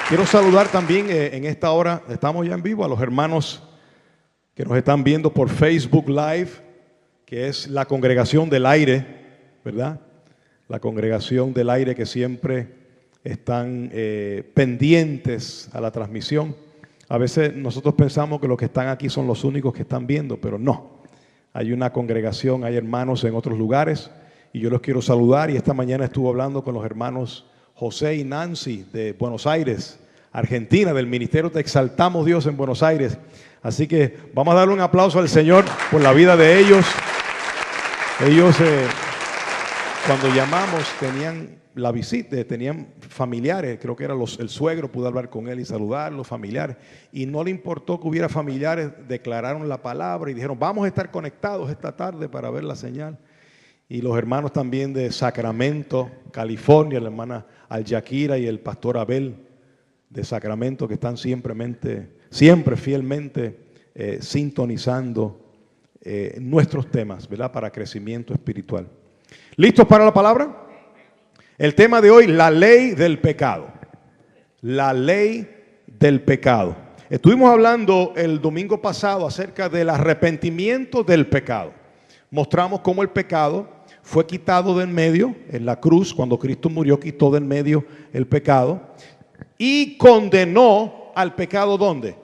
Quiero saludar también en esta hora, estamos ya en vivo, a los hermanos que nos están viendo por Facebook Live, que es la Congregación del Aire, ¿verdad? La Congregación del Aire, que siempre están pendientes a la transmisión. A veces nosotros pensamos que los que están aquí son los únicos que están viendo, pero no. Hay una congregación, hay hermanos en otros lugares y yo los quiero saludar. Y esta mañana estuve hablando con los hermanos José y Nancy de Buenos Aires, Argentina, del Ministerio Te Exaltamos Dios en Buenos Aires. Así que vamos a darle un aplauso al Señor por la vida de ellos. Ellos cuando llamamos tenían la visita, tenían familiares, creo que era el suegro, pude hablar con él y saludar los familiares, y no le importó que hubiera familiares, declararon la palabra y dijeron, vamos a estar conectados esta tarde para ver la señal. Y los hermanos también de Sacramento, California, la hermana Al-Yakira y el pastor Abel de Sacramento, que están siempre fielmente sintonizando nuestros temas, ¿verdad? Para crecimiento espiritual. ¿Listos para la palabra? El tema de hoy, la ley del pecado. La ley del pecado. Estuvimos hablando el domingo pasado acerca del arrepentimiento del pecado. Mostramos cómo el pecado fue quitado de en medio en la cruz. Cuando Cristo murió, quitó de en medio el pecado y condenó al pecado, ¿dónde?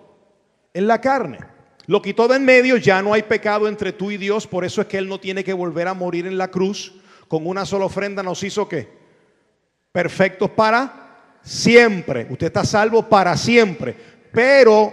En la carne. Lo quitó de en medio, ya no hay pecado entre tú y Dios. Por eso es que Él no tiene que volver a morir en la cruz. Con una sola ofrenda nos hizo ¿qué? Perfectos para siempre. Usted está salvo para siempre. Pero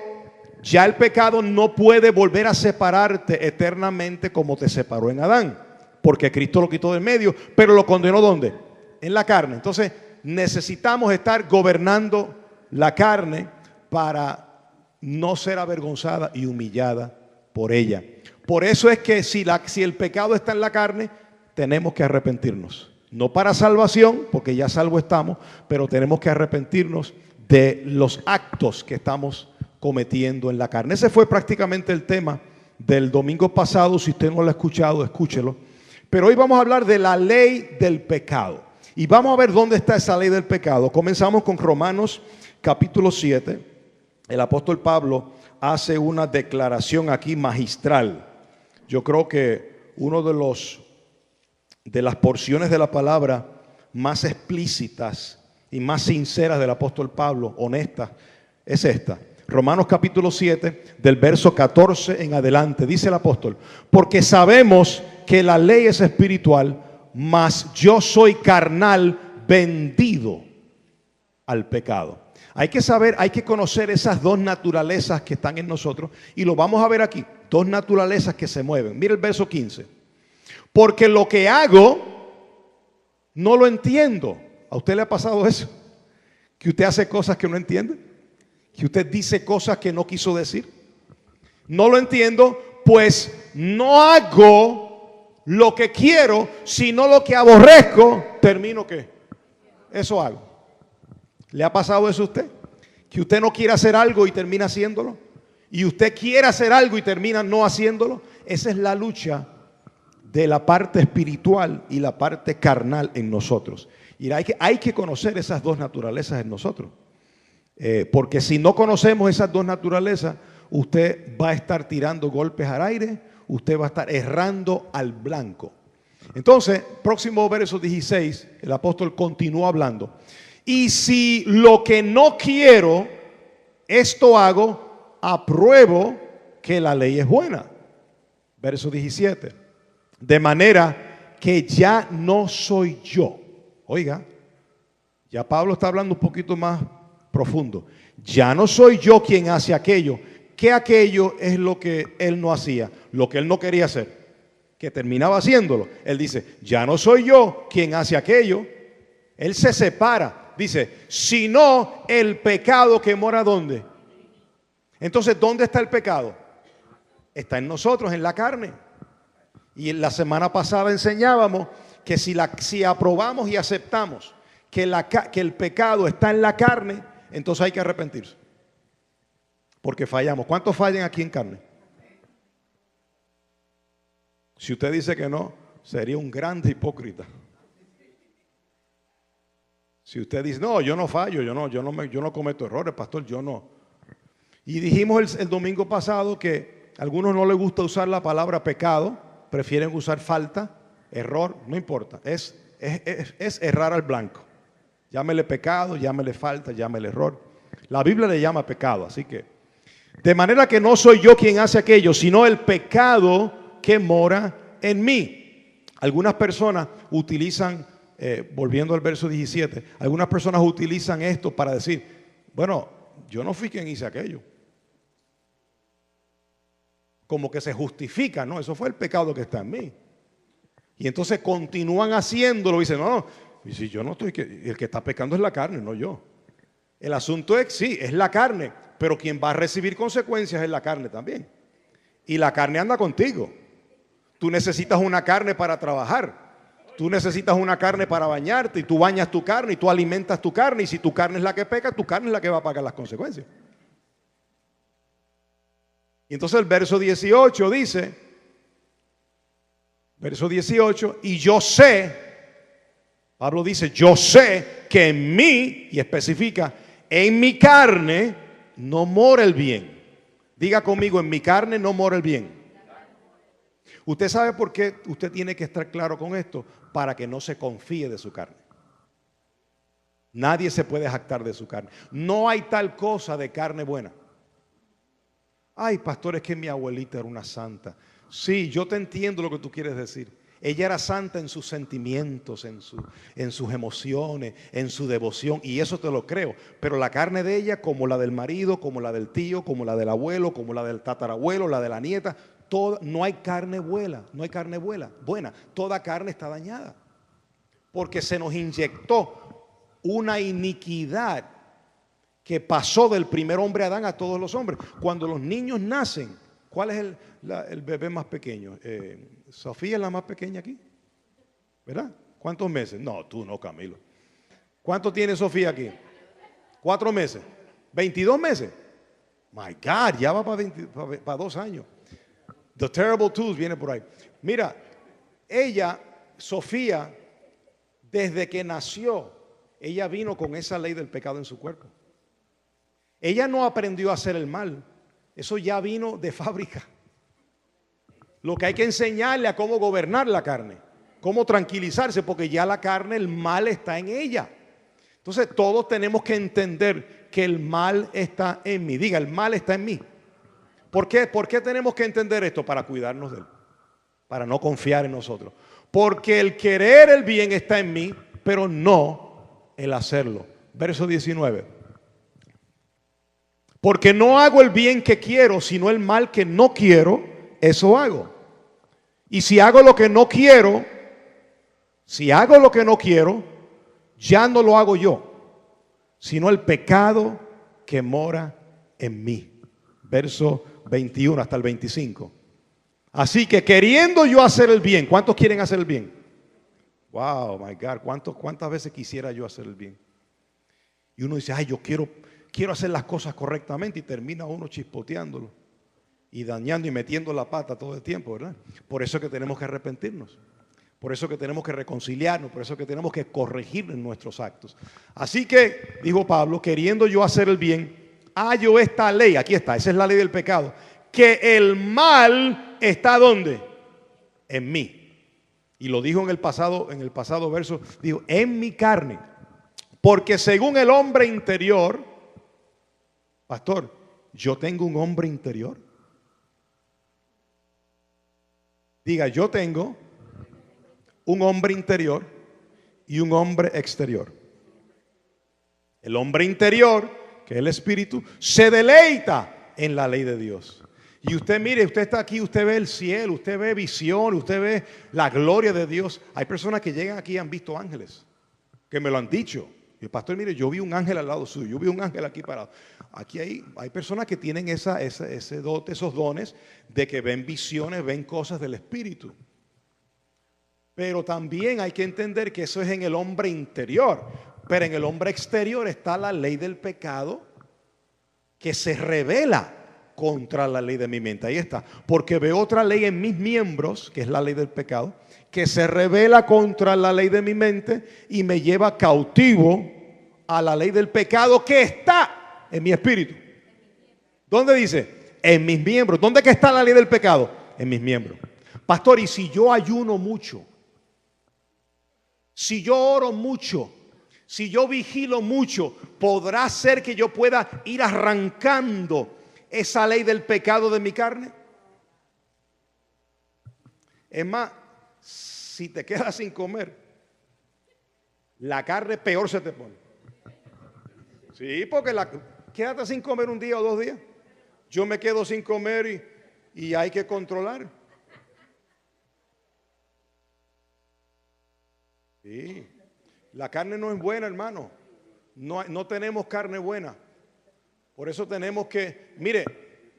ya el pecado no puede volver a separarte eternamente como te separó en Adán. Porque Cristo lo quitó del medio, pero lo condenó ¿dónde? En la carne. Entonces necesitamos estar gobernando la carne para no ser avergonzada y humillada por ella. Por eso es que si el pecado está en la carne, tenemos que arrepentirnos. No para salvación, porque ya salvo estamos, pero tenemos que arrepentirnos de los actos que estamos cometiendo en la carne. Ese fue prácticamente el tema del domingo pasado. Si usted no lo ha escuchado, escúchelo. Pero hoy vamos a hablar de la ley del pecado. Y vamos a ver dónde está esa ley del pecado. Comenzamos con Romanos capítulo 7. El apóstol Pablo hace una declaración aquí magistral. Yo creo que uno de las porciones de la palabra más explícitas y más sinceras del apóstol Pablo, honestas, es esta. Romanos capítulo 7, del verso 14 en adelante, dice el apóstol: porque sabemos que la ley es espiritual, mas yo soy carnal, vendido al pecado. Hay que saber, hay que conocer esas dos naturalezas que están en nosotros, y lo vamos a ver aquí, dos naturalezas que se mueven. Mira el verso 15. Porque lo que hago no lo entiendo. ¿A usted le ha pasado eso? Que usted hace cosas que no entiende, que usted dice cosas que no quiso decir. No lo entiendo, pues no hago lo que quiero, sino lo que aborrezco, termino ¿qué? Eso hago. ¿Le ha pasado eso a usted? Que usted no quiere hacer algo y termina haciéndolo. Y usted quiere hacer algo y termina no haciéndolo. Esa es la lucha de la parte espiritual y la parte carnal en nosotros. Y hay que conocer esas dos naturalezas en nosotros. Porque si no conocemos esas dos naturalezas, usted va a estar tirando golpes al aire, usted va a estar errando al blanco. Entonces, próximo verso 16, el apóstol continúa hablando. Y si lo que no quiero, esto hago, apruebo que la ley es buena. Verso 17. De manera que ya no soy yo. Oiga, ya Pablo está hablando un poquito más profundo. Ya no soy yo quien hace aquello. Que aquello es lo que él no hacía, lo que él no quería hacer, que terminaba haciéndolo. Él dice, ya no soy yo quien hace aquello. Él se separa. Dice, sino el pecado que mora ¿dónde? Entonces, ¿dónde está el pecado? Está en nosotros, en la carne. Y en la semana pasada enseñábamos que si aprobamos y aceptamos que el pecado está en la carne, entonces hay que arrepentirse. Porque fallamos. ¿Cuántos fallan aquí en carne? Si usted dice que no, sería un grande hipócrita. Si usted dice, no, yo no fallo, yo no cometo errores, pastor, yo no. Y dijimos el domingo pasado que a algunos no les gusta usar la palabra pecado, prefieren usar falta, error, no importa, es errar al blanco. Llámele pecado, llámele falta, llámele error. La Biblia le llama pecado, así que de manera que no soy yo quien hace aquello, sino el pecado que mora en mí. Algunas personas utilizan, volviendo al verso 17, algunas personas utilizan esto para decir, bueno, yo no fui quien hice aquello. Como que se justifica, no, eso fue el pecado que está en mí. Y entonces continúan haciéndolo y dicen, no, y si yo no estoy, el que está pecando es la carne, no yo. El asunto es, sí, es la carne, pero quien va a recibir consecuencias es la carne también. Y la carne anda contigo. Tú necesitas una carne para trabajar. Tú necesitas una carne para bañarte y tú bañas tu carne y tú alimentas tu carne. Y si tu carne es la que peca, tu carne es la que va a pagar las consecuencias. Y entonces el verso 18 dice, verso 18, y yo sé, Pablo dice, yo sé que en mí, y especifica, en mi carne no mora el bien. Diga conmigo, en mi carne no mora el bien. ¿Usted sabe por qué usted tiene que estar claro con esto? Para que no se confíe de su carne. Nadie se puede jactar de su carne. No hay tal cosa de carne buena. Ay, pastor, es que mi abuelita era una santa. Sí, yo te entiendo lo que tú quieres decir. Ella era santa en sus sentimientos, en sus emociones, en su devoción, y eso te lo creo. Pero la carne de ella, como la del marido, como la del tío, como la del abuelo, como la del tatarabuelo, la de la nieta, no hay carne buena, no hay carne buena. Toda carne está dañada. Porque se nos inyectó una iniquidad que pasó del primer hombre Adán a todos los hombres. Cuando los niños nacen, ¿cuál es el bebé más pequeño? Sofía es la más pequeña aquí, ¿verdad? ¿Cuántos meses? No, tú no, Camilo. ¿Cuánto tiene Sofía aquí? 4 meses. 22 meses. My God, ya va para 2 años. The Terrible Twos viene por ahí. Mira, ella, Sofía, desde que nació, ella vino con esa ley del pecado en su cuerpo. Ella no aprendió a hacer el mal. Eso ya vino de fábrica. Lo que hay que enseñarle a cómo gobernar la carne, cómo tranquilizarse, porque ya la carne, el mal está en ella. Entonces todos tenemos que entender que el mal está en mí. Diga, el mal está en mí. ¿Por qué? ¿Por qué tenemos que entender esto? Para cuidarnos de él, para no confiar en nosotros. Porque el querer el bien está en mí, pero no el hacerlo. Verso 19. Porque no hago el bien que quiero, sino el mal que no quiero, eso hago. Y si hago lo que no quiero, ya no lo hago yo, sino el pecado que mora en mí. Verso 21 hasta el 25. Así que queriendo yo hacer el bien, ¿cuántos quieren hacer el bien? Wow, my God, ¿cuántas veces quisiera yo hacer el bien? Y uno dice, ay, yo quiero hacer las cosas correctamente, y termina uno chispoteándolo y dañando y metiendo la pata todo el tiempo, ¿verdad? Por eso es que tenemos que arrepentirnos, por eso es que tenemos que reconciliarnos, por eso es que tenemos que corregir en nuestros actos. Así que, dijo Pablo, queriendo yo hacer el bien, hallo esta ley, aquí está, esa es la ley del pecado, que el mal está ¿dónde? En mí. Y lo dijo en el pasado verso, dijo, en mi carne, porque según el hombre interior, pastor, yo tengo un hombre interior. Diga, yo tengo un hombre interior y un hombre exterior. El hombre interior, que es el espíritu, se deleita en la ley de Dios. Y usted mire, usted está aquí, usted ve el cielo, usted ve visión, usted ve la gloria de Dios. Hay personas que llegan aquí y han visto ángeles, que me lo han dicho. Y el pastor, mire, yo vi un ángel al lado suyo, yo vi un ángel aquí parado. Aquí hay personas que tienen ese dote, esos dones de que ven visiones, ven cosas del espíritu. Pero también hay que entender que eso es en el hombre interior. Pero en el hombre exterior está la ley del pecado que se revela contra la ley de mi mente. Ahí está. Porque veo otra ley en mis miembros, que es la ley del pecado, que se revela contra la ley de mi mente y me lleva cautivo a la ley del pecado que está en mi espíritu. ¿Dónde dice? En mis miembros. ¿Dónde que está la ley del pecado? En mis miembros. Pastor, y si yo ayuno mucho, si yo oro mucho, si yo vigilo mucho, ¿podrá ser que yo pueda ir arrancando esa ley del pecado de mi carne? Es más, si te quedas sin comer, la carne peor se te pone. Sí, porque quédate sin comer un día o 2 días. Yo me quedo sin comer y hay que controlar. Sí, la carne no es buena, hermano. No tenemos carne buena. Por eso tenemos que, mire,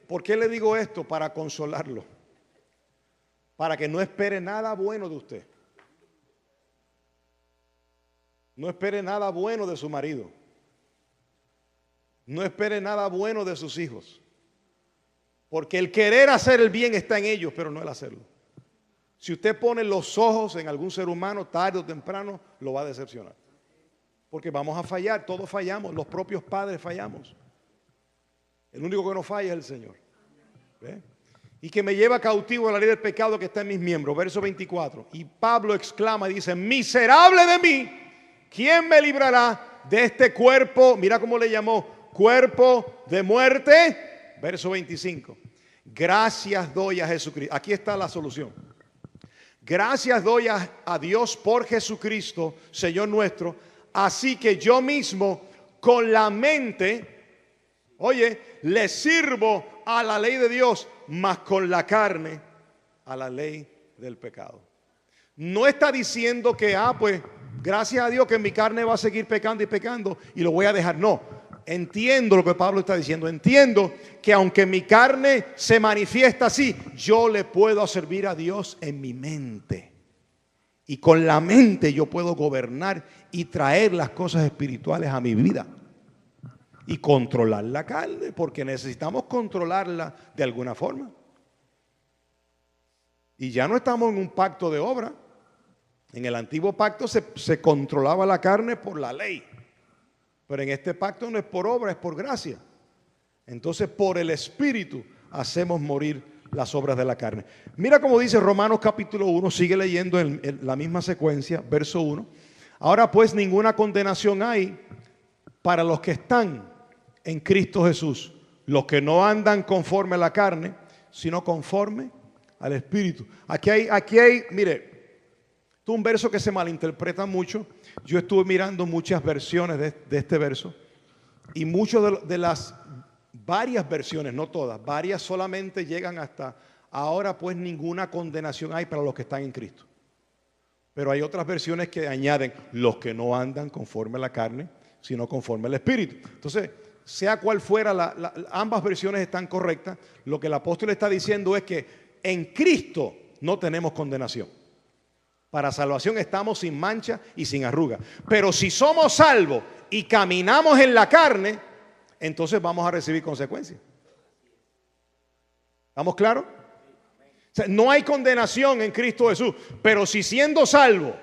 ¿por qué le digo esto? Para consolarlo. Para que no espere nada bueno de usted. No espere nada bueno de su marido. No espere nada bueno de sus hijos. Porque el querer hacer el bien está en ellos, pero no el hacerlo. Si usted pone los ojos en algún ser humano, tarde o temprano, lo va a decepcionar. Porque vamos a fallar, todos fallamos, los propios padres fallamos. El único que no falla es el Señor. ¿Ve? Y que me lleva cautivo a la ley del pecado que está en mis miembros. Verso 24. Y Pablo exclama y dice, miserable de mí, ¿quién me librará de este cuerpo? Mira cómo le llamó, cuerpo de muerte. Verso 25. Gracias doy a Jesucristo. Aquí está la solución. Gracias doy a Dios por Jesucristo, Señor nuestro. Así que yo mismo con la mente, oye, le sirvo a la ley de Dios, mas con la carne a la ley del pecado. No está diciendo que, pues, gracias a Dios que mi carne va a seguir pecando y pecando y lo voy a dejar. No, entiendo lo que Pablo está diciendo. Entiendo que aunque mi carne se manifiesta así, yo le puedo servir a Dios en mi mente. Y con la mente yo puedo gobernar y traer las cosas espirituales a mi vida. Y controlar la carne, porque necesitamos controlarla de alguna forma. Y ya no estamos en un pacto de obra. En el antiguo pacto se controlaba la carne por la ley. Pero en este pacto no es por obra, es por gracia. Entonces por el Espíritu hacemos morir las obras de la carne. Mira cómo dice Romanos capítulo 1, sigue leyendo en la misma secuencia, verso 1. Ahora pues ninguna condenación hay para los que están en Cristo Jesús, los que no andan conforme a la carne, sino conforme al Espíritu. Aquí hay, mire, esto es un verso que se malinterpreta mucho. Yo estuve mirando muchas versiones de este verso y muchas de las varias versiones, no todas, varias solamente llegan hasta ahora pues ninguna condenación hay para los que están en Cristo. Pero hay otras versiones que añaden los que no andan conforme a la carne, sino conforme al Espíritu. Entonces, sea cual fuera, ambas versiones están correctas. Lo que el apóstol está diciendo es que en Cristo no tenemos condenación. Para salvación estamos sin mancha y sin arruga. Pero si somos salvos y caminamos en la carne, entonces vamos a recibir consecuencias. ¿Estamos claros? O sea, no hay condenación en Cristo Jesús. Pero si siendo salvo,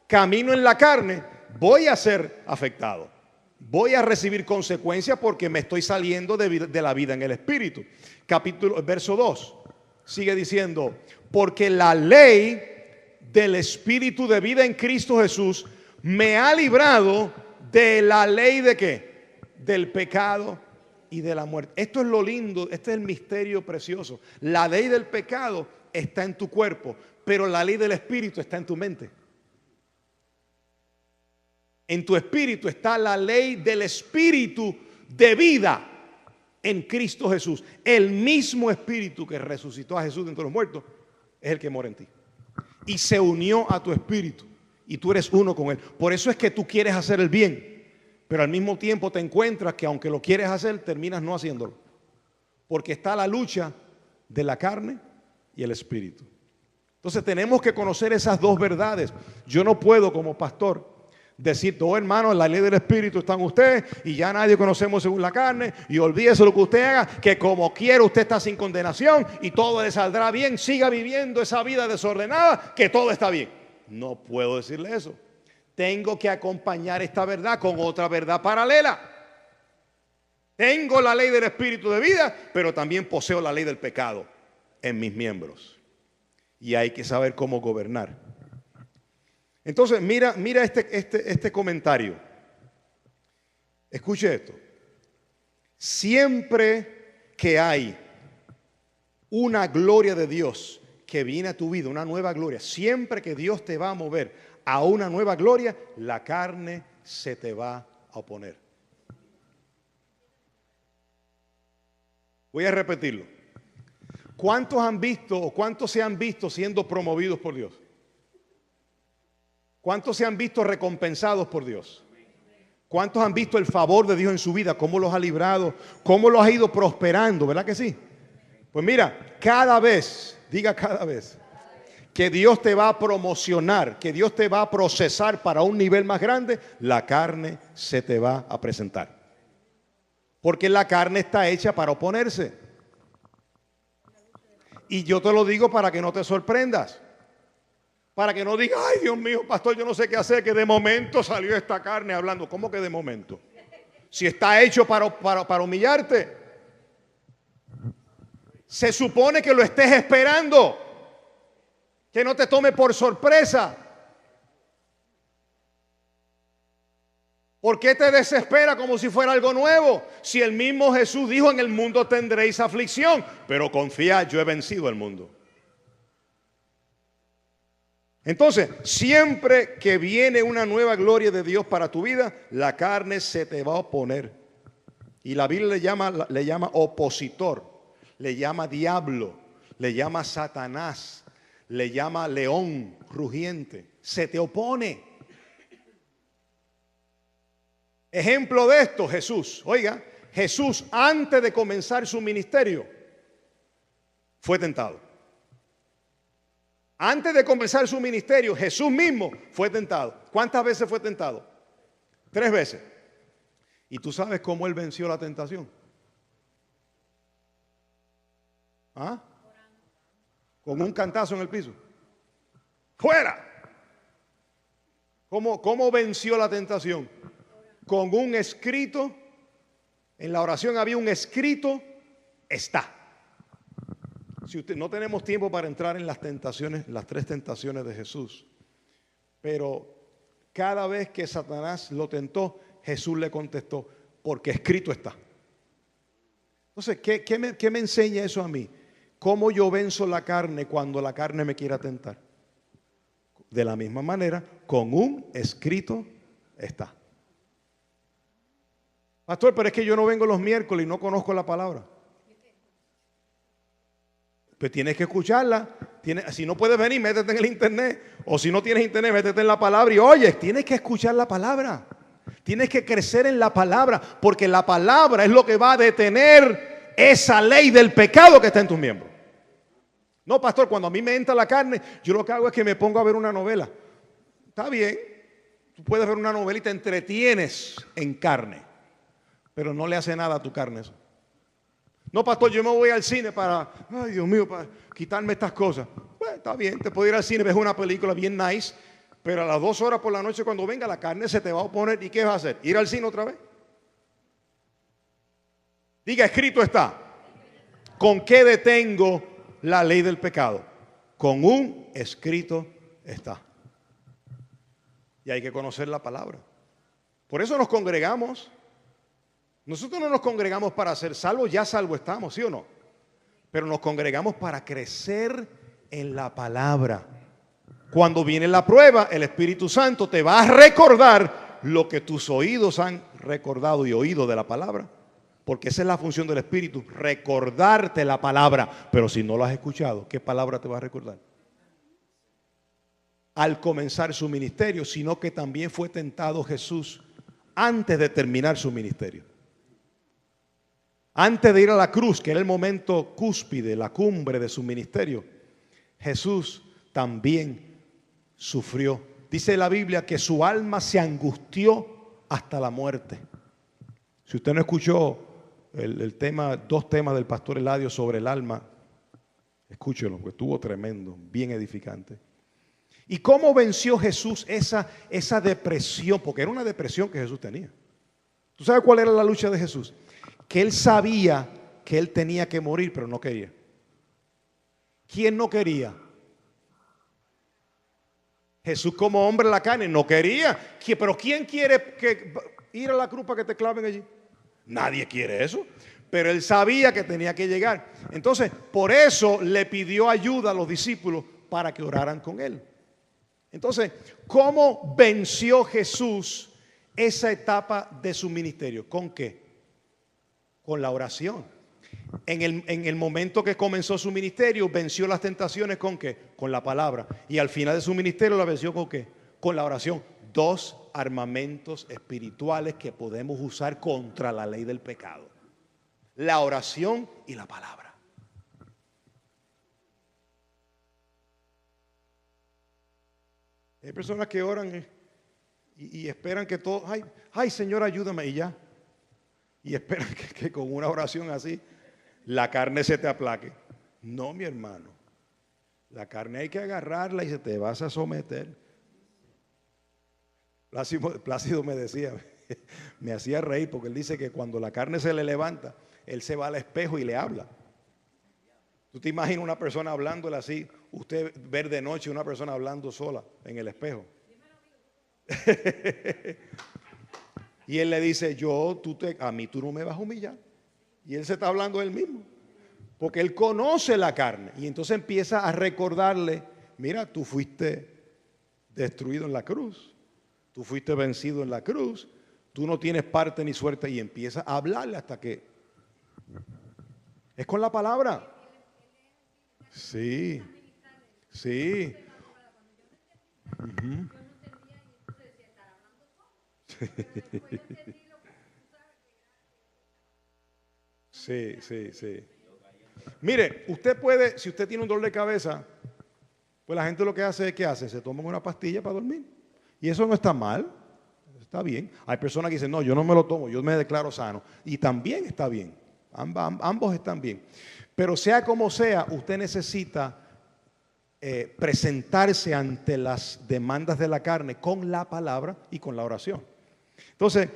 camino en la carne, voy a ser afectado. Voy a recibir consecuencias porque me estoy saliendo de la vida en el Espíritu. Verso 2 sigue diciendo, porque la ley del Espíritu de vida en Cristo Jesús me ha librado de la ley de ¿qué? Del pecado y de la muerte. Esto es lo lindo, este es el misterio precioso. La ley del pecado está en tu cuerpo, pero la ley del Espíritu está en tu mente. En tu espíritu está la ley del Espíritu de vida en Cristo Jesús. El mismo Espíritu que resucitó a Jesús de entre los muertos es el que mora en ti. Y se unió a tu espíritu. Y tú eres uno con él. Por eso es que tú quieres hacer el bien. Pero al mismo tiempo te encuentras que aunque lo quieres hacer, terminas no haciéndolo. Porque está la lucha de la carne y el espíritu. Entonces tenemos que conocer esas dos verdades. Yo no puedo como pastor decir, oh hermano, en la ley del Espíritu están ustedes y ya nadie conocemos según la carne y olvídese lo que usted haga, que como quiera usted está sin condenación y todo le saldrá bien, siga viviendo esa vida desordenada, que todo está bien. No puedo decirle eso. tengo que acompañar esta verdad con otra verdad paralela. Tengo la ley del espíritu de vida, pero también poseo la ley del pecado en mis miembros. Y hay que saber cómo gobernar. Entonces, mira este comentario. Escuche esto. Siempre que hay una gloria de Dios que viene a tu vida, una nueva gloria, siempre que Dios te va a mover a una nueva gloria, la carne se te va a oponer. Voy a repetirlo. ¿Cuántos han visto o cuántos se han visto siendo promovidos por Dios? ¿Cuántos se han visto recompensados por Dios? ¿Cuántos han visto el favor de Dios en su vida? ¿Cómo los ha librado? ¿Cómo los ha ido prosperando? ¿Verdad que sí? Pues mira, cada vez, diga cada vez, que Dios te va a promocionar, que Dios te va a procesar para un nivel más grande, la carne se te va a presentar. Porque la carne está hecha para oponerse. Y yo te lo digo para que no te sorprendas. Para que no digas, ay Dios mío, pastor, yo no sé qué hacer, que de momento salió esta carne hablando. ¿Cómo que de momento? Si está hecho para humillarte. Se supone que lo estés esperando. Que no te tome por sorpresa. ¿Por qué te desespera como si fuera algo nuevo? Si el mismo Jesús dijo, en el mundo tendréis aflicción, pero confía, yo he vencido el mundo. Entonces, siempre que viene una nueva gloria de Dios para tu vida, la carne se te va a oponer. Y la Biblia le llama opositor, le llama diablo, le llama Satanás, le llama león rugiente. Se te opone. Ejemplo de esto, Jesús. Oiga, Jesús antes de comenzar su ministerio fue tentado. Antes de comenzar su ministerio, Jesús mismo fue tentado. ¿Cuántas veces fue tentado? 3 veces. ¿Y tú sabes cómo él venció la tentación? ¿Ah? Con un cantazo en el piso. ¡Fuera! ¿Cómo venció la tentación? Con un escrito. En la oración había un escrito, está. Si usted, no tenemos tiempo para entrar en las tentaciones, las 3 tentaciones de Jesús, pero cada vez que Satanás lo tentó, Jesús le contestó, porque escrito está. Entonces, ¿qué me enseña eso a mí? ¿Cómo yo venzo la carne cuando la carne me quiera tentar? De la misma manera, con un escrito está. Pastor, pero es que yo no vengo los miércoles y no conozco la palabra. Pues tienes que escucharla. Si no puedes venir, métete en el internet. O si no tienes internet, métete en la palabra y oye, tienes que escuchar la palabra. Tienes que crecer en la palabra, porque la palabra es lo que va a detener esa ley del pecado que está en tus miembros. No, pastor, cuando a mí me entra la carne, yo lo que hago es que me pongo a ver una novela. Está bien, tú puedes ver una novela y te entretienes en carne, pero no le hace nada a tu carne eso. No, pastor, yo me voy al cine para, ay Dios mío, para quitarme estas cosas. Bueno, está bien, te puedes ir al cine, ves una película bien nice, pero a las 2 horas por la noche cuando venga la carne se te va a oponer. ¿Y qué vas a hacer? ¿Ir al cine otra vez? Diga, escrito está. ¿Con qué detengo la ley del pecado? Con un escrito está. Y hay que conocer la palabra. Por eso nos congregamos. Nosotros no nos congregamos para ser salvos, ya salvos estamos, ¿sí o no? Pero nos congregamos para crecer en la palabra. Cuando viene la prueba, el Espíritu Santo te va a recordar lo que tus oídos han recordado y oído de la palabra. Porque esa es la función del Espíritu, recordarte la palabra. Pero si no la has escuchado, ¿qué palabra te va a recordar? Al comenzar su ministerio, sino que también fue tentado Jesús antes de terminar su ministerio. Antes de ir a la cruz, que era el momento cúspide, la cumbre de su ministerio, Jesús también sufrió. Dice la Biblia que su alma se angustió hasta la muerte. Si usted no escuchó el tema, 2 temas del pastor Eladio sobre el alma, escúchelo, porque estuvo tremendo, bien edificante. ¿Y cómo venció Jesús esa depresión? Porque era una depresión que Jesús tenía. ¿Tú sabes cuál era la lucha de Jesús? Que él sabía que él tenía que morir, pero no quería. ¿Quién no quería? Jesús como hombre en la carne no quería. Pero ¿quién quiere ir a la cruz para que te claven allí? Nadie quiere eso. Pero él sabía que tenía que llegar. Entonces, por eso le pidió ayuda a los discípulos para que oraran con él. Entonces, ¿cómo venció Jesús esa etapa de su ministerio? ¿Con qué? Con la oración. En el momento que comenzó su ministerio, venció las tentaciones ¿con qué? Con la palabra. Y al final de su ministerio la venció ¿con qué? Con la oración. Dos armamentos espirituales que podemos usar contra la ley del pecado: la oración y la palabra. Hay personas que oran y esperan que todo, ay Señor, ayúdame, y ya. Y esperan que con una oración así la carne se te aplaque. No, mi hermano. La carne hay que agarrarla y se te vas a someter. Plácido me decía, me hacía reír porque él dice que cuando la carne se le levanta, él se va al espejo y le habla. ¿Tú te imaginas una persona hablándole así? Usted ver de noche una persona hablando sola en el espejo. Y él le dice, a mí tú no me vas a humillar. Y él se está hablando él mismo. Porque él conoce la carne. Y entonces empieza a recordarle, mira, tú fuiste destruido en la cruz. Tú fuiste vencido en la cruz. Tú no tienes parte ni suerte. Y empieza a hablarle hasta que... Es con la palabra. Sí. Sí. Uh-huh. Sí, sí, sí. Mire, usted puede, si usted tiene un dolor de cabeza, pues la gente lo que hace es, ¿qué hace? Se toman una pastilla para dormir. Y eso no está mal, está bien. Hay personas que dicen, no, yo no me lo tomo, yo me declaro sano. Y también está bien, ambos están bien. Pero sea como sea, usted necesita presentarse ante las demandas de la carne con la palabra y con la oración. Entonces,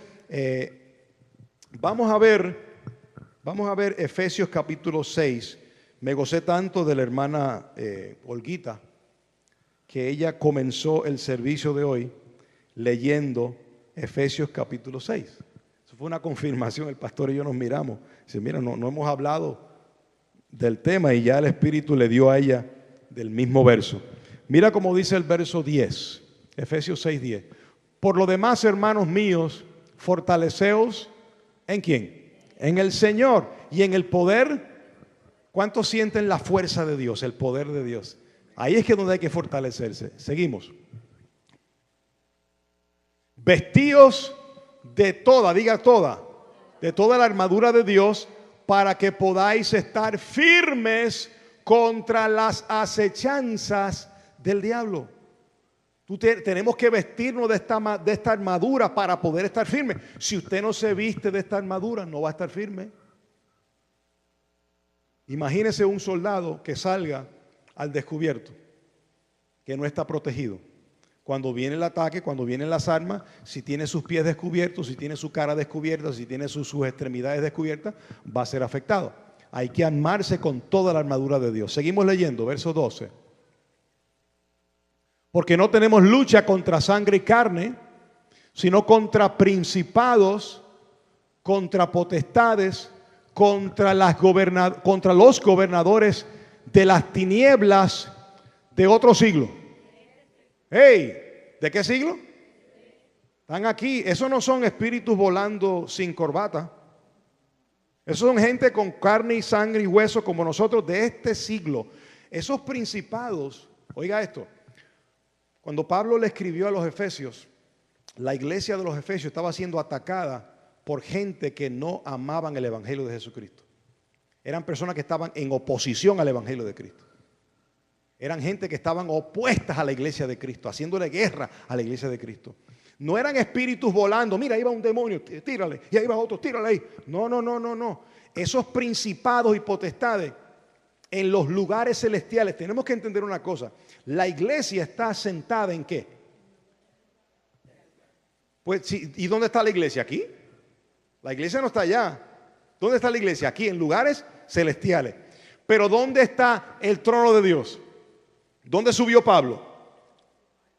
vamos a ver Efesios capítulo 6. Me gocé tanto de la hermana Olguita, que ella comenzó el servicio de hoy leyendo Efesios capítulo 6. Eso fue una confirmación, el pastor y yo nos miramos. Dice, mira, no hemos hablado del tema y ya el Espíritu le dio a ella del mismo verso. Mira cómo dice el verso 10, Efesios 6:10. Por lo demás, hermanos míos, fortaleceos, ¿en quién? En el Señor y en el poder. ¿Cuántos sienten la fuerza de Dios, el poder de Dios? Ahí es que donde hay que fortalecerse. Seguimos. Vestíos de toda, diga toda, de toda la armadura de Dios, para que podáis estar firmes contra las acechanzas del diablo. Tenemos que vestirnos de esta armadura para poder estar firme. Si usted no se viste de esta armadura, no va a estar firme. Imagínese un soldado que salga al descubierto, que no está protegido. Cuando viene el ataque, cuando vienen las armas, si tiene sus pies descubiertos, si tiene su cara descubierta, si tiene sus extremidades descubiertas, va a ser afectado. Hay que armarse con toda la armadura de Dios. Seguimos leyendo, verso 12. Porque no tenemos lucha contra sangre y carne, sino contra principados, contra potestades, contra los gobernadores de las tinieblas de otro siglo. Hey, ¿de qué siglo? Están aquí. Esos no son espíritus volando sin corbata. Esos son gente con carne y sangre y hueso como nosotros de este siglo. Esos principados, oiga esto, cuando Pablo le escribió a los Efesios, la iglesia de los Efesios estaba siendo atacada por gente que no amaban el evangelio de Jesucristo. Eran personas que estaban en oposición al evangelio de Cristo. Eran gente que estaban opuestas a la iglesia de Cristo, haciéndole guerra a la iglesia de Cristo. No eran espíritus volando, mira, ahí va un demonio, tírale, y ahí va otro, tírale ahí. No. Esos principados y potestades en los lugares celestiales. Tenemos que entender una cosa. La iglesia está sentada ¿en qué? Pues sí, ¿y dónde está la iglesia? Aquí. La iglesia no está allá. ¿Dónde está la iglesia? Aquí, en lugares celestiales. Pero ¿dónde está el trono de Dios? ¿Dónde subió Pablo?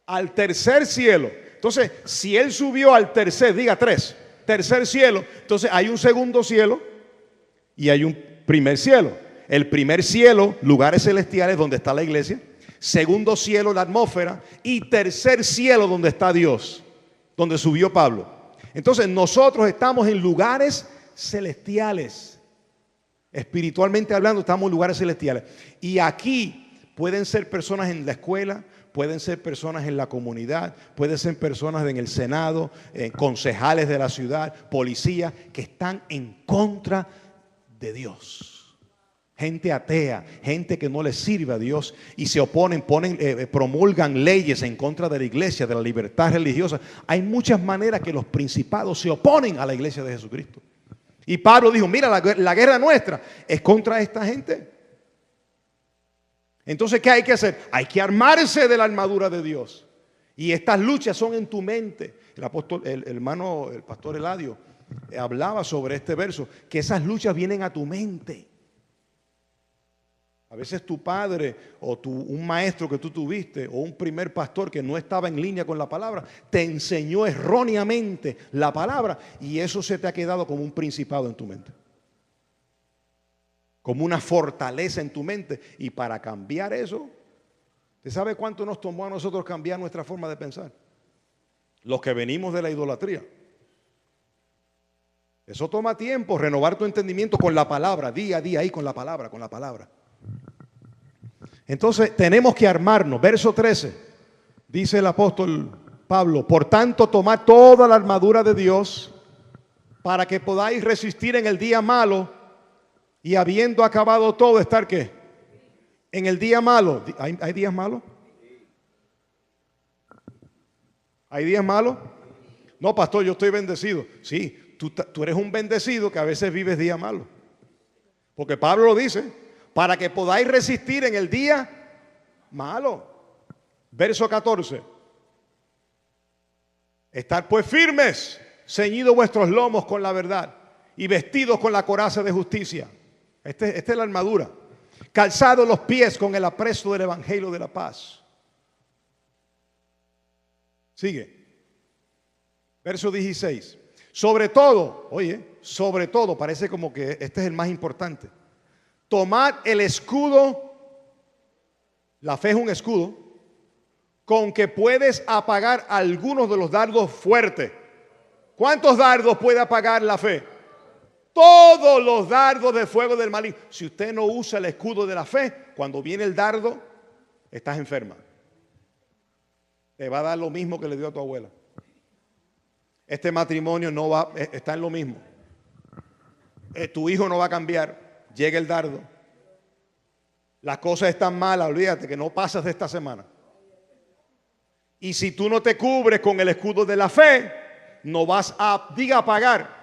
Al tercer cielo. Entonces, si él subió al tercer cielo, entonces hay un segundo cielo y hay un primer cielo. El primer cielo, lugares celestiales donde está la iglesia. Segundo cielo, la atmósfera. Y tercer cielo donde está Dios, donde subió Pablo. Entonces nosotros estamos en lugares celestiales. Espiritualmente hablando, estamos en lugares celestiales. Y aquí pueden ser personas en la escuela, pueden ser personas en la comunidad, pueden ser personas en el Senado, concejales de la ciudad, policías que están en contra de Dios. Gente atea, gente que no le sirve a Dios y se oponen, promulgan leyes en contra de la iglesia, de la libertad religiosa. Hay muchas maneras que los principados se oponen a la iglesia de Jesucristo. Y Pablo dijo, mira, la guerra nuestra es contra esta gente. Entonces, ¿qué hay que hacer? Hay que armarse de la armadura de Dios. Y estas luchas son en tu mente. El pastor Eladio hablaba sobre este verso, que esas luchas vienen a tu mente. A veces tu padre o un maestro que tú tuviste o un primer pastor que no estaba en línea con la palabra te enseñó erróneamente la palabra y eso se te ha quedado como un principado en tu mente, como una fortaleza en tu mente. Y para cambiar eso, ¿usted sabe cuánto nos tomó a nosotros cambiar nuestra forma de pensar? Los que venimos de la idolatría. Eso toma tiempo, renovar tu entendimiento con la palabra, día a día ahí con la palabra. Entonces tenemos que armarnos. Verso 13, dice el apóstol Pablo, por tanto tomad toda la armadura de Dios para que podáis resistir en el día malo y habiendo acabado todo, estar ¿qué? En el día malo. ¿Hay días malos? ¿Hay días malos? No, pastor, yo estoy bendecido. Sí, tú eres un bendecido que a veces vives días malos. Porque Pablo lo dice. Para que podáis resistir en el día malo. Verso 14. Estar pues firmes, ceñidos vuestros lomos con la verdad y vestidos con la coraza de justicia. Esta es la armadura. Calzados los pies con el apresto del evangelio de la paz. Sigue. Verso 16. Sobre todo, parece como que este es el más importante. Tomad el escudo, la fe es un escudo, con que puedes apagar algunos de los dardos fuertes. ¿Cuántos dardos puede apagar la fe? Todos los dardos de fuego del maligno. Si usted no usa el escudo de la fe, cuando viene el dardo, estás enferma. Te va a dar lo mismo que le dio a tu abuela. Este matrimonio está en lo mismo. Tu hijo no va a cambiar. Llega el dardo. Las cosas están malas, olvídate que no pasas de esta semana. Y si tú no te cubres con el escudo de la fe, no vas a apagar.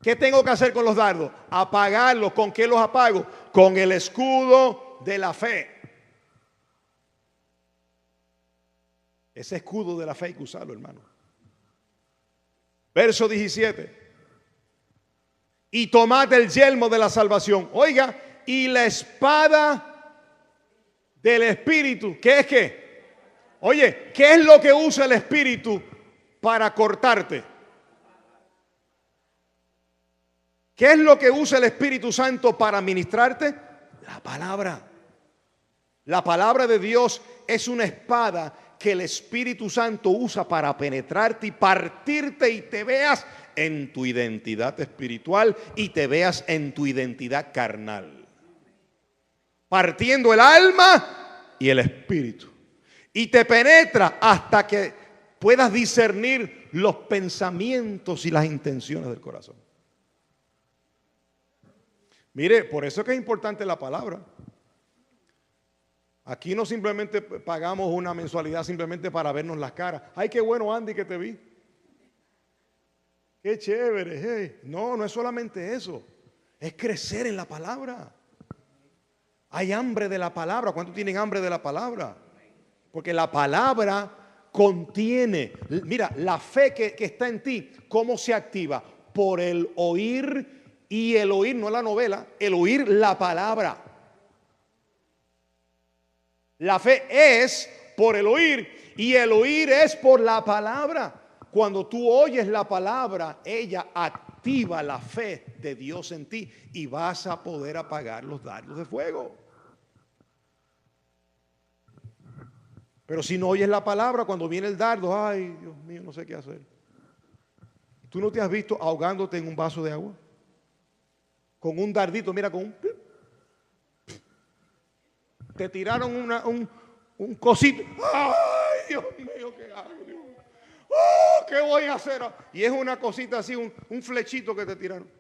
¿Qué tengo que hacer con los dardos? Apagarlos. ¿Con qué los apago? Con el escudo de la fe. Ese escudo de la fe hay que usarlo, hermano. Verso 17. Y tomad el yelmo de la salvación. Oiga, y la espada del Espíritu. ¿Qué es qué? Oye, ¿qué es lo que usa el Espíritu para cortarte? ¿Qué es lo que usa el Espíritu Santo para ministrarte? La palabra. La palabra de Dios es una espada que el Espíritu Santo usa para penetrarte y partirte y te veas en tu identidad espiritual y te veas en tu identidad carnal. Partiendo el alma y el espíritu. Y te penetra hasta que puedas discernir los pensamientos y las intenciones del corazón. Mire, por eso es que es importante la palabra. Aquí no simplemente pagamos una mensualidad simplemente para vernos las caras. Ay, qué bueno, Andy, que te vi. Qué chévere. Hey. No es solamente eso. Es crecer en la palabra. Hay hambre de la palabra. ¿Cuántos tienen hambre de la palabra? Porque la palabra contiene. Mira, la fe que está en ti, ¿cómo se activa? Por el oír, y el oír no la novela, el oír la palabra. La fe es por el oír, y el oír es por la palabra. Cuando tú oyes la palabra, ella activa la fe de Dios en ti y vas a poder apagar los dardos de fuego. Pero si no oyes la palabra, cuando viene el dardo, ay, Dios mío, no sé qué hacer. ¿Tú no te has visto ahogándote en un vaso de agua? Con un dardito, mira, con un... Te tiraron un cosito. Ay, Dios mío, ¿qué hago? Oh, ¿qué voy a hacer? Y es una cosita así, un flechito que te tiraron.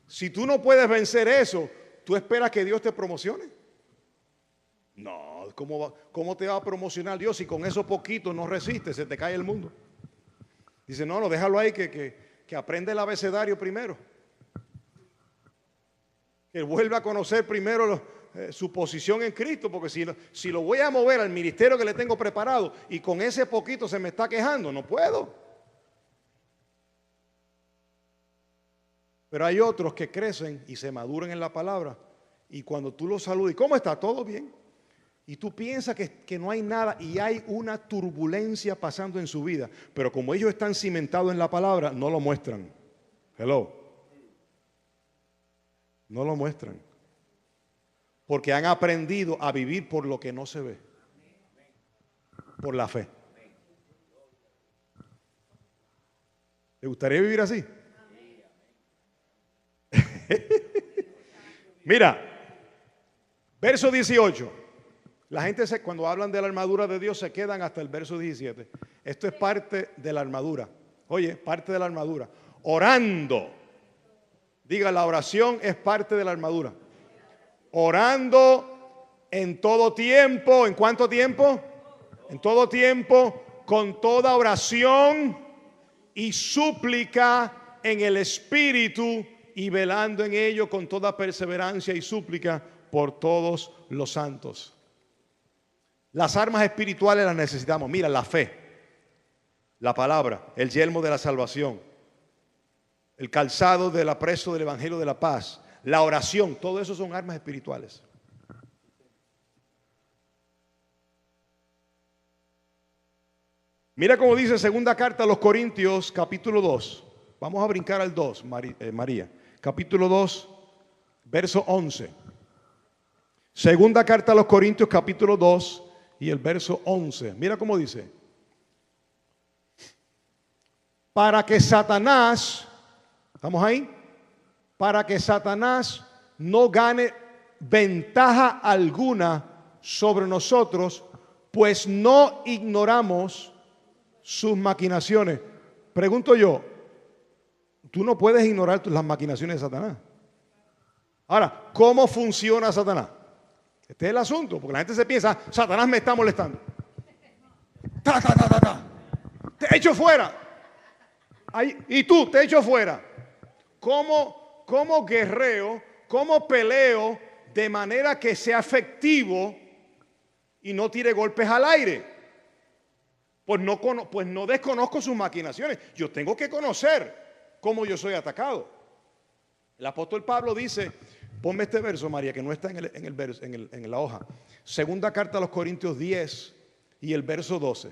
Si tú no puedes vencer eso, ¿tú esperas que Dios te promocione? No, ¿cómo te va a promocionar Dios si con eso poquito no resistes, se te cae el mundo? Dice, no, déjalo ahí que aprende el abecedario primero. Que vuelva a conocer primero su posición en Cristo, porque si lo voy a mover al ministerio que le tengo preparado y con ese poquito se me está quejando, no puedo. Pero hay otros que crecen y se maduran en la palabra, y cuando tú los saludas, ¿cómo está? ¿Todo bien? Y tú piensas que no hay nada y hay una turbulencia pasando en su vida, pero como ellos están cimentados en la palabra, no lo muestran. Hello. No lo muestran. Porque han aprendido a vivir por lo que no se ve. Por la fe. ¿Te gustaría vivir así? Mira, verso 18. La gente cuando hablan de la armadura de Dios se quedan hasta el verso 17. Esto es parte de la armadura. Oye, parte de la armadura. Orando. Diga, la oración es parte de la armadura. Orando en todo tiempo. ¿En cuánto tiempo? En todo tiempo, con toda oración y súplica en el Espíritu, y velando en ello con toda perseverancia y súplica por todos los santos. Las armas espirituales las necesitamos. Mira, la fe, la palabra, el yelmo de la salvación, el calzado del apresto del evangelio de la paz, la oración, todo eso son armas espirituales. Mira cómo dice segunda carta a los Corintios, capítulo 2. Vamos a brincar al 2, María. Capítulo 2, verso 11. Segunda carta a los Corintios, capítulo 2 y el verso 11. Mira cómo dice. Para que Satanás, ¿estamos ahí? Para que Satanás no gane ventaja alguna sobre nosotros, pues no ignoramos sus maquinaciones. Pregunto yo, tú no puedes ignorar las maquinaciones de Satanás. Ahora, ¿cómo funciona Satanás? Este es el asunto, porque la gente se piensa, Satanás me está molestando. Te echo fuera. Y tú, te echo fuera. ¿Cómo guerreo? ¿Cómo peleo de manera que sea efectivo y no tire golpes al aire? Pues no desconozco sus maquinaciones. Yo tengo que conocer cómo yo soy atacado. El apóstol Pablo dice, ponme este verso, María, que no está en la hoja. Segunda carta a los Corintios 10 y el verso 12.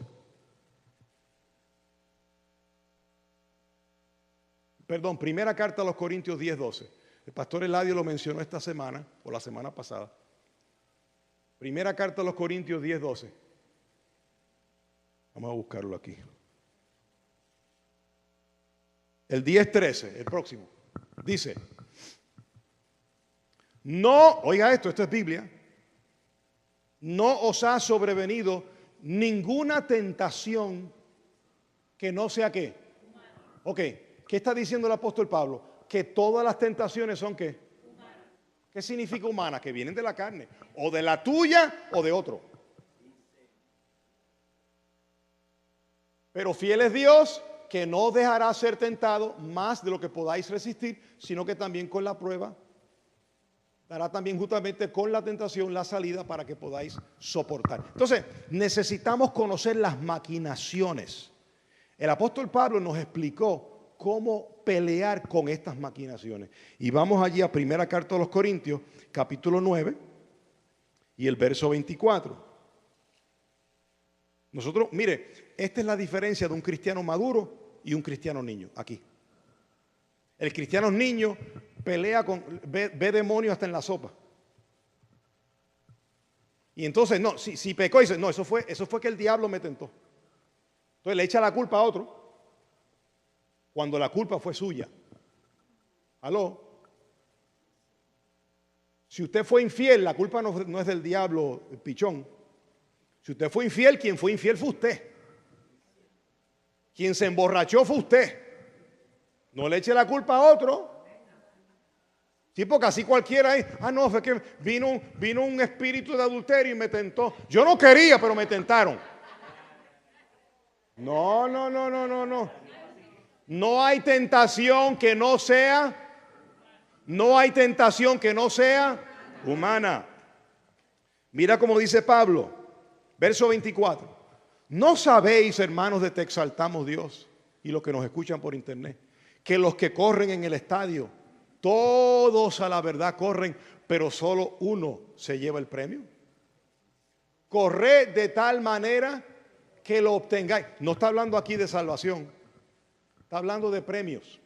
Perdón, primera carta a los Corintios 10, 12. El pastor Eladio lo mencionó esta semana, o la semana pasada. Primera carta a los Corintios 10, 12. Vamos a buscarlo aquí. El 10, 13, el próximo. Dice, no, oiga esto es Biblia. No os ha sobrevenido ninguna tentación que no sea ¿qué? Ok, ¿qué está diciendo el apóstol Pablo? Que todas las tentaciones son ¿qué? Humanas. ¿Qué significa humana? Que vienen de la carne, o de la tuya o de otro. Pero fiel es Dios que no dejará ser tentado más de lo que podáis resistir, sino que también con la prueba dará también justamente con la tentación la salida para que podáis soportar. Entonces, necesitamos conocer las maquinaciones. El apóstol Pablo nos explicó cómo pelear con estas maquinaciones. Y vamos allí a primera carta a los Corintios, capítulo 9 y el verso 24. Nosotros, mire, esta es la diferencia de un cristiano maduro y un cristiano niño, aquí. El cristiano niño pelea ve demonios hasta en la sopa. Y entonces, no, si pecó, dice, no, eso fue que el diablo me tentó. Entonces le echa la culpa a otro, cuando la culpa fue suya. ¿Aló? Si usted fue infiel, la culpa no es del diablo, el pichón. Si usted fue infiel, quien fue infiel fue usted. Quien se emborrachó fue usted. No le eche la culpa a otro. Sí, porque así cualquiera es. No, fue que vino un espíritu de adulterio y me tentó. Yo no quería, pero me tentaron. No. No hay tentación que no sea. No hay tentación que no sea humana. Mira cómo dice Pablo, verso 24. ¿No sabéis, hermanos, de te exaltamos Dios y los que nos escuchan por internet, que los que corren en el estadio, todos a la verdad corren, pero solo uno se lleva el premio? Corred de tal manera que lo obtengáis. No está hablando aquí de salvación, está hablando de premios.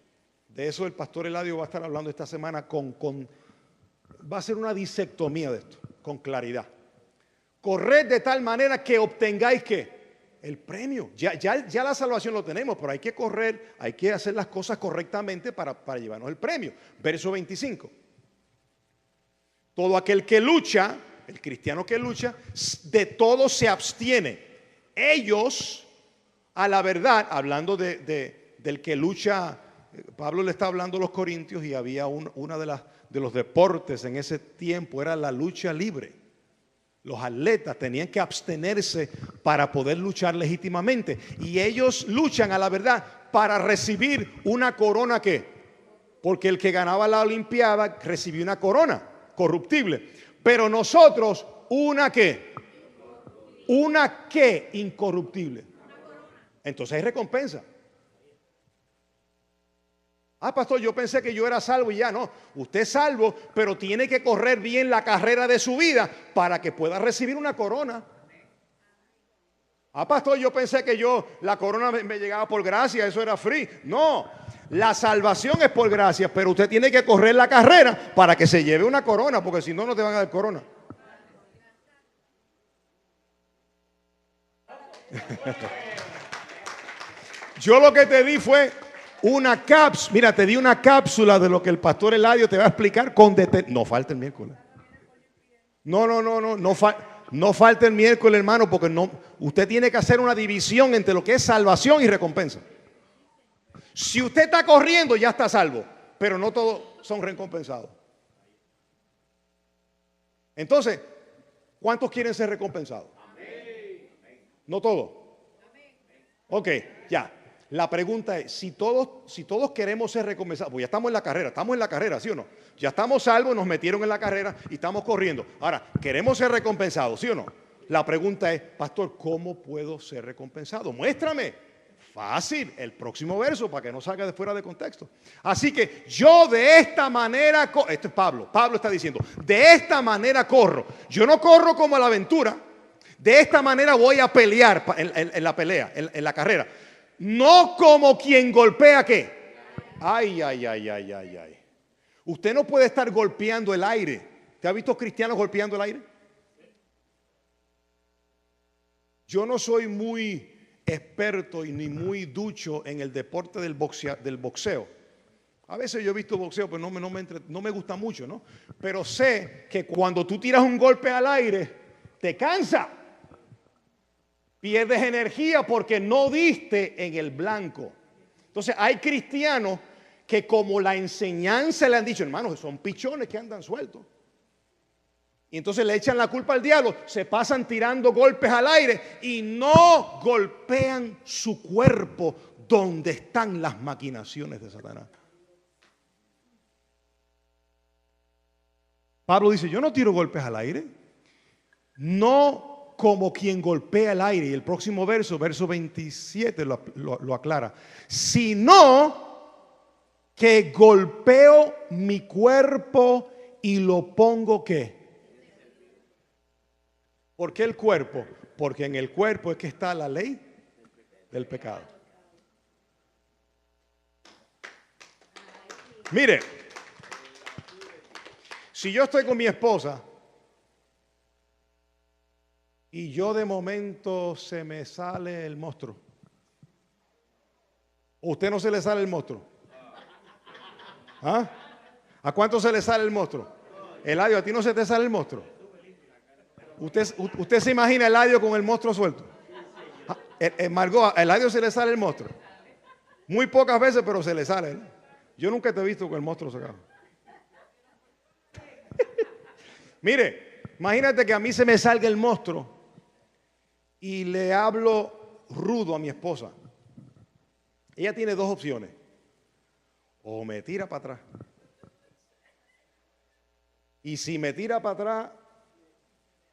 De eso el pastor Eladio va a estar hablando esta semana va a ser una disectomía de esto, con claridad. Corred de tal manera que obtengáis ¿qué? El premio. Ya la salvación lo tenemos, pero hay que correr, hay que hacer las cosas correctamente para llevarnos el premio. Verso 25. Todo aquel que lucha, el cristiano que lucha, de todo se abstiene. Ellos, a la verdad, hablando del que lucha, Pablo le está hablando a los corintios y había una de los deportes en ese tiempo, era la lucha libre. Los atletas tenían que abstenerse para poder luchar legítimamente. Y ellos luchan a la verdad para recibir una corona ¿qué? Porque el que ganaba la olimpiada recibió una corona corruptible. Pero nosotros una ¿qué? Una ¿qué? Incorruptible. Entonces hay recompensa. Pastor, yo pensé que yo era salvo y ya no. Usted es salvo, pero tiene que correr bien la carrera de su vida para que pueda recibir una corona. Pastor, yo pensé que la corona me llegaba por gracia, eso era free. No, la salvación es por gracia, pero usted tiene que correr la carrera para que se lleve una corona, porque si no, no te van a dar corona. Yo lo que te di fue una cápsula. Mira, te di una cápsula de lo que el pastor Eladio te va a explicar no falta el miércoles. No falta el miércoles, hermano, porque usted tiene que hacer una división entre lo que es salvación y recompensa. Si usted está corriendo, ya está salvo, pero no todos son recompensados. Entonces, ¿cuántos quieren ser recompensados? No todos. Ok, ya. La pregunta es, si todos queremos ser recompensados, pues ya estamos en la carrera, ¿sí o no? Ya estamos salvos, nos metieron en la carrera y estamos corriendo. Ahora, ¿queremos ser recompensados, sí o no? La pregunta es, pastor, ¿cómo puedo ser recompensado? Muéstrame. Fácil, el próximo verso, para que no salga de fuera de contexto. Así que yo de esta manera, esto es Pablo está diciendo, de esta manera corro. Yo no corro como a la aventura, de esta manera voy a pelear en la pelea, en la carrera. No como quien golpea ¿qué? Ay. Usted no puede estar golpeando el aire. ¿Te ha visto cristianos golpeando el aire? Yo no soy muy experto y ni muy ducho en el deporte del boxeo. A veces yo he visto boxeo, pero no me gusta mucho, ¿no? Pero sé que cuando tú tiras un golpe al aire, te cansa. Pierdes energía porque no diste en el blanco. Entonces hay cristianos que como la enseñanza le han dicho, hermanos, son pichones que andan sueltos. Y entonces le echan la culpa al diablo, se pasan tirando golpes al aire y no golpean su cuerpo donde están las maquinaciones de Satanás. Pablo dice, yo no tiro golpes al aire, no como quien golpea el aire. Y el próximo verso 27 lo aclara, sino que golpeo mi cuerpo y lo pongo ¿qué? ¿Por qué el cuerpo? Porque en el cuerpo es que está la ley del pecado. Mire, si yo estoy con mi esposa y yo de momento se me sale el monstruo, ¿a usted no se le sale el monstruo? ¿Ah? ¿A cuánto se le sale el monstruo? Eladio, ¿a ti no se te sale el monstruo? ¿Usted se imagina a Eladio con el monstruo suelto? Margot, a Eladio se le sale el monstruo. Muy pocas veces, pero se le sale, ¿no? Yo nunca te he visto con el monstruo sacado. Mire, imagínate que a mí se me salga el monstruo y le hablo rudo a mi esposa. Ella tiene dos opciones. O me tira para atrás. Y si me tira para atrás,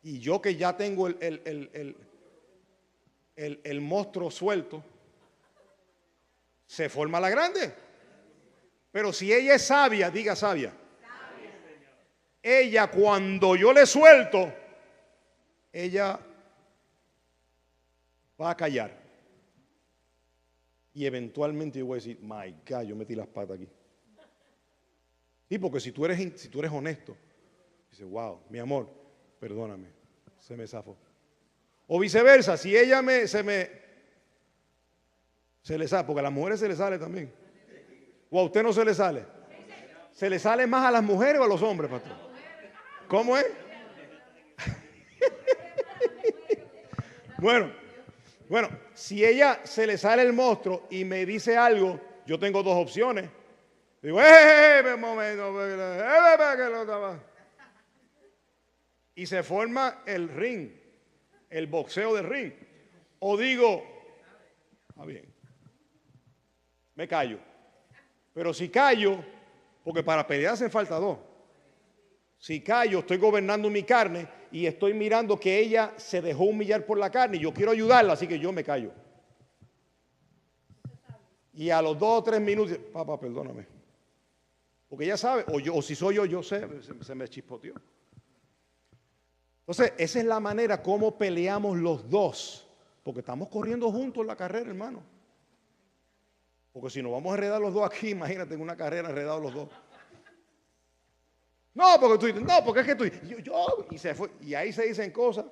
y yo que ya tengo el monstruo suelto, se forma la grande. Pero si ella es sabia, diga sabia. Ella cuando yo le suelto, ella va a callar. Y eventualmente yo voy a decir, my God, yo metí las patas aquí. Sí, porque si tú eres honesto, dices, wow, mi amor, perdóname, se me zafó. O viceversa, si ella se le sale, porque a las mujeres se le sale también. ¿O a usted no se le sale? ¿Se le sale más a las mujeres o a los hombres, pastor? ¿Cómo es? Bueno, si ella se le sale el monstruo y me dice algo, yo tengo dos opciones. Digo, un momento, y se forma el ring, el boxeo del ring. O digo, está bien, me callo. Pero si callo, porque para pelear hacen falta dos. Si callo, estoy gobernando mi carne y estoy mirando que ella se dejó humillar por la carne y yo quiero ayudarla, así que yo me callo. Y a los 2 o 3 minutos, papá, perdóname. Porque ella sabe, o si soy yo sé, se me chispoteó. Entonces, esa es la manera como peleamos los dos. Porque estamos corriendo juntos la carrera, hermano. Porque si nos vamos a enredar los dos aquí, imagínate en una carrera enredados los dos. No, porque es que tú, y se fue. Y ahí se dicen cosas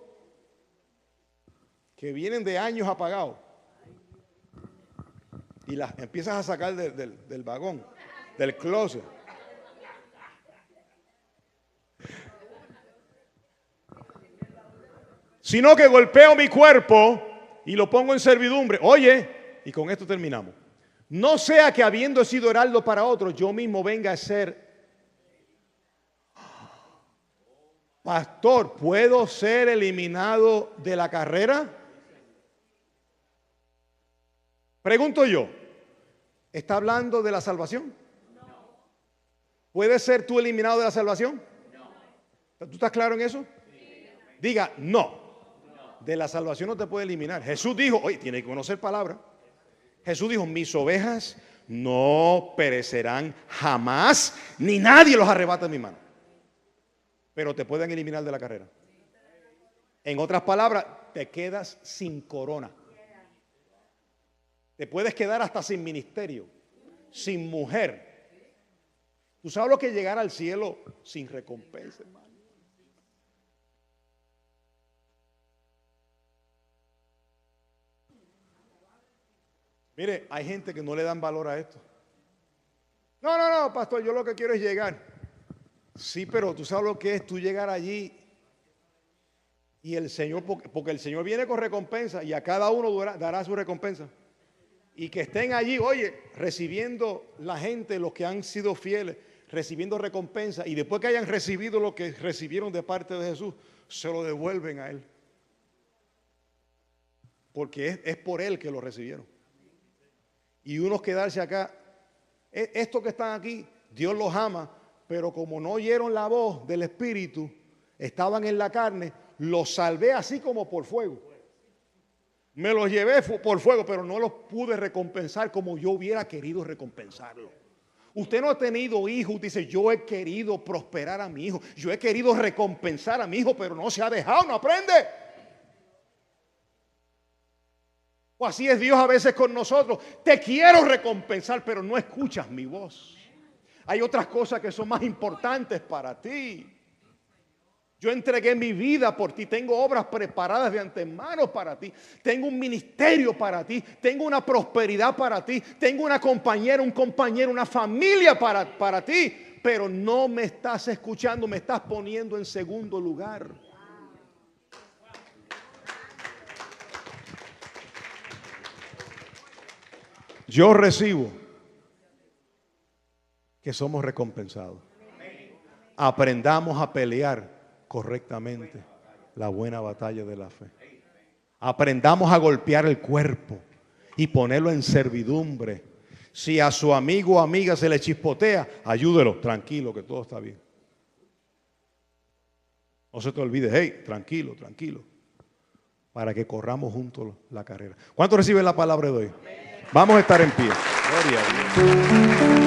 que vienen de años apagados. Y las empiezas a sacar del vagón, del closet. Sino que golpeo mi cuerpo y lo pongo en servidumbre. Oye, y con esto terminamos. No sea que habiendo sido heraldo para otros, yo mismo venga a ser pastor. ¿Puedo ser eliminado de la carrera? Pregunto yo, ¿está hablando de la salvación? ¿Puedes ser tú eliminado de la salvación? ¿Tú estás claro en eso? Diga, no. De la salvación no te puede eliminar. Jesús dijo, oye, tiene que conocer palabra. Jesús dijo, mis ovejas no perecerán jamás, ni nadie los arrebata de mi mano. Pero te pueden eliminar de la carrera. En otras palabras, te quedas sin corona. Te puedes quedar hasta sin ministerio, sin mujer. ¿Tú sabes lo que es llegar al cielo sin recompensa, hermano? Mire, hay gente que no le dan valor a esto. No, pastor, yo lo que quiero es llegar. Sí, pero tú sabes lo que es tú llegar allí y el Señor, porque el Señor viene con recompensa y a cada uno dará su recompensa. Y que estén allí, oye, recibiendo la gente, los que han sido fieles, recibiendo recompensa, y después que hayan recibido lo que recibieron de parte de Jesús, se lo devuelven a Él. Porque es por Él que lo recibieron. y unos quedarse acá. Estos que están aquí, Dios los ama, pero como no oyeron la voz del Espíritu, estaban en la carne, los salvé así como por fuego. Me los llevé por fuego, pero no los pude recompensar como yo hubiera querido recompensarlo. Usted no ha tenido hijos, dice, yo he querido prosperar a mi hijo, yo he querido recompensar a mi hijo, pero no se ha dejado, no aprende. O así es Dios a veces con nosotros. Te quiero recompensar, pero no escuchas mi voz. Hay otras cosas que son más importantes para ti. Yo entregué mi vida por ti. Tengo obras preparadas de antemano para ti. Tengo un ministerio para ti. Tengo una prosperidad para ti. Tengo una compañera, un compañero, una familia para ti. Pero no me estás escuchando, me estás poniendo en segundo lugar. Yo recibo que somos recompensados. Aprendamos a pelear correctamente la buena batalla de la fe. Aprendamos a golpear el cuerpo y ponerlo en servidumbre. Si a su amigo o amiga se le chispotea, ayúdelo, tranquilo, que todo está bien. No se te olvide, hey, tranquilo, tranquilo, para que corramos juntos la carrera. ¿Cuántos reciben la palabra de hoy? Vamos a estar en pie. Gloria a Dios.